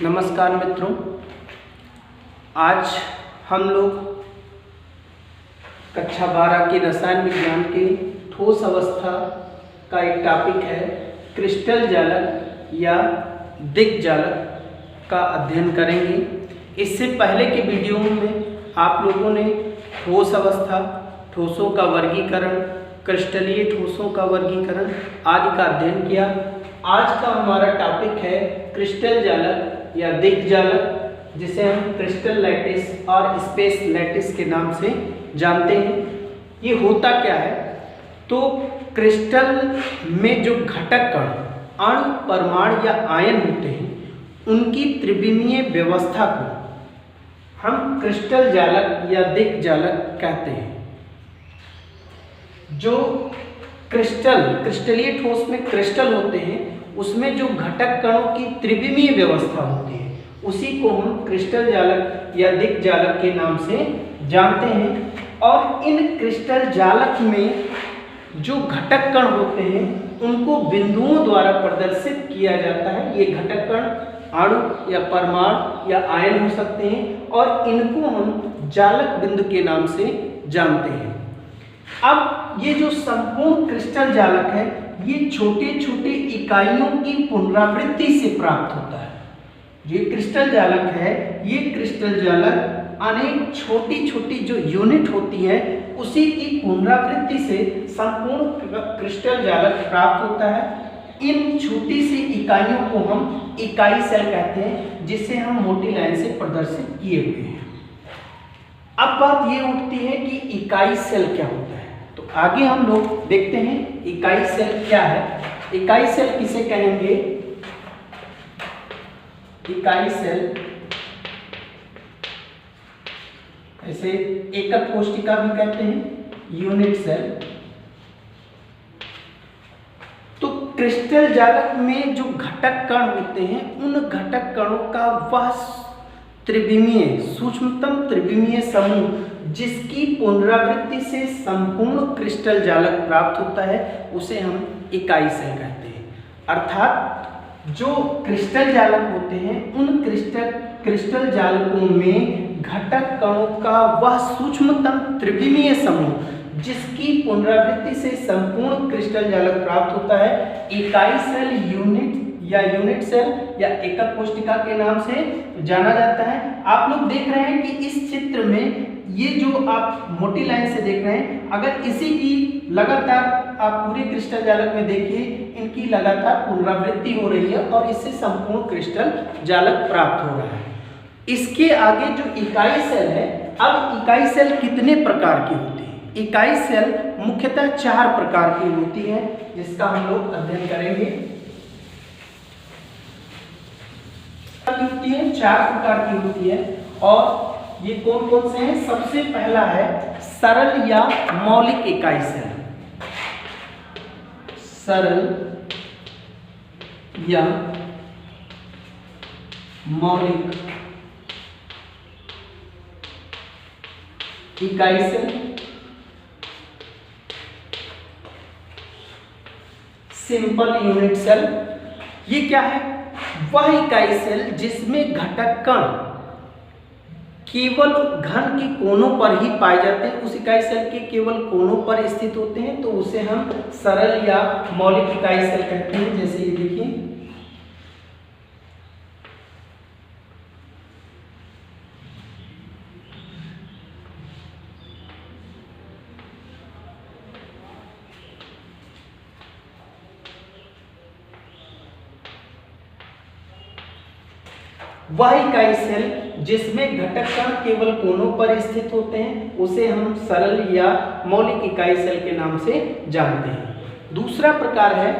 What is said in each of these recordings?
नमस्कार मित्रों, आज हम लोग कक्षा 12 के रसायन विज्ञान के ठोस अवस्था का एक टॉपिक है क्रिस्टल जालक या दिक्जालक का अध्ययन करेंगे। इससे पहले के वीडियो में आप लोगों ने ठोस अवस्था, ठोसों का वर्गीकरण, क्रिस्टलीय ठोसों का वर्गीकरण आदि का अध्ययन किया। आज का हमारा टॉपिक है क्रिस्टल जालक या दिक्जालक, जिसे हम क्रिस्टल लैटिस और स्पेस लैटिस के नाम से जानते हैं। ये होता क्या है? तो क्रिस्टल में जो घटक कण, अणु, परमाणु या आयन होते हैं, उनकी त्रिविमीय व्यवस्था को हम क्रिस्टल जालक या दिक्जालक कहते हैं। जो क्रिस्टलीय ठोस में क्रिस्टल होते हैं, उसमें जो घटक कणों की त्रिविमीय व्यवस्था होती है, उसी को हम क्रिस्टल जालक या दिक्जालक के नाम से जानते हैं। और इन क्रिस्टल जालक में जो घटक कण होते हैं, उनको बिंदुओं द्वारा प्रदर्शित किया जाता है। ये घटक कण अणु या परमाणु या आयन हो सकते हैं और इनको हम जालक बिंदु के नाम से जानते हैं। अब ये जो संपूर्ण क्रिस्टल जालक है, ये छोटे छोटे इकाइयों की पुनरावृत्ति से प्राप्त होता है। ये क्रिस्टल जालक है, ये क्रिस्टल जालक अनेक छोटी छोटी जो यूनिट होती है, उसी की पुनरावृत्ति से संपूर्ण क्रिस्टल जालक प्राप्त होता है। इन छोटी सी इकाइयों को हम इकाई सेल कहते हैं, जिसे हम मोटी लाइन से प्रदर्शित किए हुए हैं। अब बात ये उठती है कि इकाई सेल क्या होता है। तो आगे हम लोग देखते हैं इकाई सेल क्या है। इकाई सेल किसे कहेंगे? इकाई सेल ऐसे एकक कोशिका भी कहते हैं, यूनिट सेल। तो क्रिस्टल जालक में जो घटक कण होते हैं, उन घटक कणों का वह त्रिविमीय, सूक्ष्मतम त्रिविमीय समूह, जिसकी पुनरावृत्ति से संपूर्ण क्रिस्टल जालक प्राप्त होता है, उसे हम इकाई सेल कहते हैं। अर्थात जो क्रिस्टल जालक होते हैं, उन क्रिस्टल जालकों में घटक कणों का वह सूक्ष्मतम त्रिविमीय समूह, जिसकी पुनरावृत्ति से संपूर्ण क्रिस्टल जालक प्राप्त होता है, इकाई सेल, यूनिट सेल या एकक कोशिका के नाम से जाना जाता है। आप लोग देख रहे हैं कि इस चित्र में ये जो आप मोटी लाइन से देख रहे हैं, अगर इसी की लगातार आप पूरे क्रिस्टल जालक में देखिए, इनकी लगातार पुनरावृत्ति हो रही है और इससे संपूर्ण क्रिस्टल जालक प्राप्त हो रहा है। इसके आगे जो इकाई सेल है, अब इकाई सेल कितने प्रकार की होती है? इकाई सेल मुख्यतः 4 प्रकार की होती है, जिसका हम लोग अध्ययन करेंगे। होती है 4 प्रकार की होती है, और ये कौन कौन से हैं? सबसे पहला है सरल या मौलिक इकाई सेल। सरल या मौलिक इकाई सेल। सिंपल यूनिट सेल, ये क्या है? वह इकाई सेल जिसमें घटक कण केवल घन के कोनों पर ही पाए जाते हैं, उस इकाई सेल के केवल कोनों पर स्थित होते हैं, तो उसे हम सरल या मौलिक इकाई सेल कहते हैं। जैसे ये देखिए, वह इकाई सेल जिसमें घटक कण केवल कोनों पर स्थित होते हैं, उसे हम सरल या मौलिक इकाई सेल के नाम से जानते हैं। दूसरा प्रकार है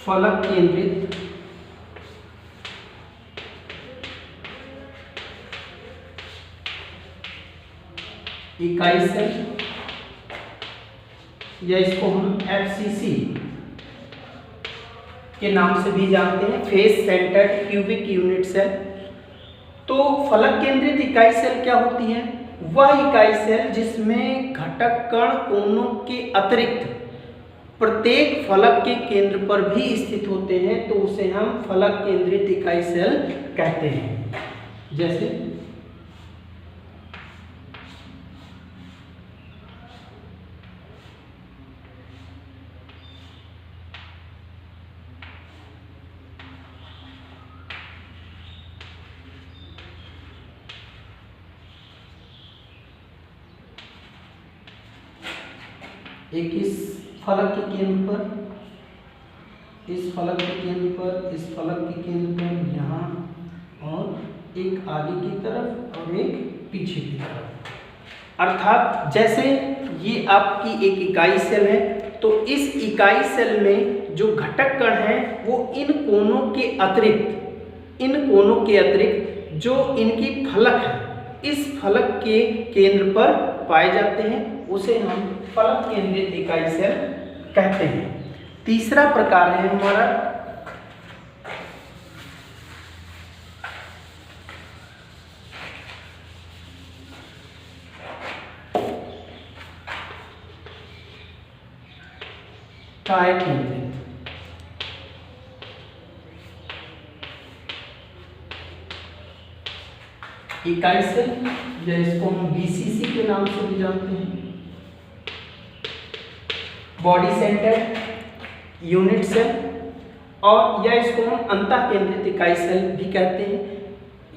फलक केंद्रित इकाई सेल, या इसको हम FCC के नाम से भी जानते हैं, face centred cubic unit cell. तो फलक केंद्रित इकाई सेल क्या होती है? वह इकाई सेल जिसमें घटक कण कोनों के अतिरिक्त प्रत्येक फलक के केंद्र पर भी स्थित होते हैं तो उसे हम फलक केंद्रित इकाई सेल कहते हैं। जैसे एक इस फलक के केंद्र पर, इस फलक के केंद्र पर, इस फलक के केंद्र पर यहाँ, और एक आगे की तरफ और एक पीछे की तरफ। अर्थात जैसे ये आपकी एक इकाई सेल है तो इस इकाई सेल में जो घटक कण हैं वो इन कोनों के अतिरिक्त जो इनकी फलक है, इस फलक के केंद्र पर पाए जाते हैं, उसे हम फलक केंद्रित इकाई सेल कहते हैं। तीसरा प्रकार है हमारा काय केंद्रित। इकाई सेल या इसको हम बीसीसी के नाम से भी जानते हैं, बॉडी सेंटर्ड यूनिट सेल, और या इसको हम अंतः केंद्रित इकाई सेल भी कहते हैं।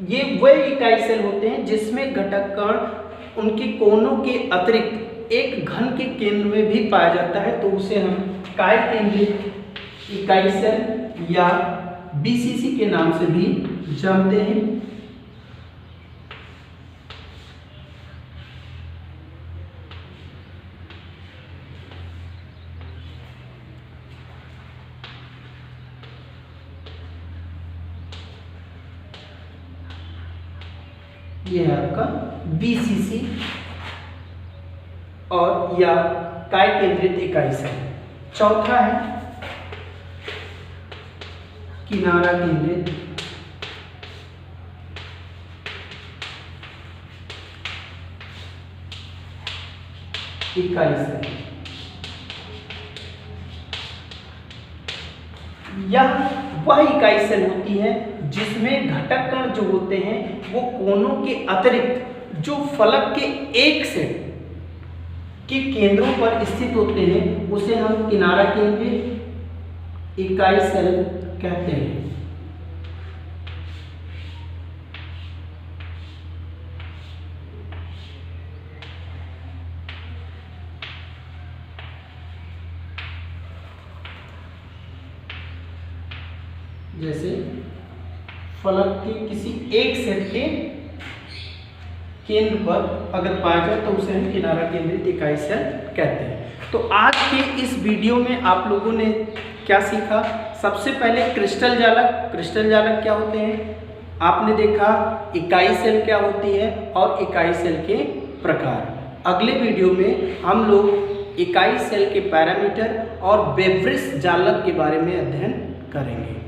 ये वह इकाई सेल होते हैं जिसमें घटक कण उनके कोनों के अतिरिक्त एक घन के केंद्र में भी पाया जाता है तो उसे हम काय केंद्रित इकाई सेल या बीसीसी के नाम से भी जानते हैं। ये है आपका बीसीसी और या काय केंद्रित इकाई सेल। चौथा है किनारा केंद्रित इकाई सेल। यह वह इकाई सेल होती है जिसमें घटक कण जो होते हैं वो कोनों के अतिरिक्त जो फलक के एक सेट के केंद्रों पर स्थित होते हैं उसे हम किनारा केंद्रित इकाई सेल कहते हैं। जैसे फलक के किसी एक सेट के केंद्र पर अगर पाया जाए तो उसे हम किनारा केंद्रित इकाई सेल कहते हैं। तो आज के इस वीडियो में आप लोगों ने क्या सीखा? सबसे पहले क्रिस्टल जालक क्या होते हैं, आपने देखा इकाई सेल क्या होती है और इकाई सेल के प्रकार। अगले वीडियो में हम लोग इकाई सेल के पैरामीटर और वेव्रिस जालक के बारे में अध्ययन करेंगे।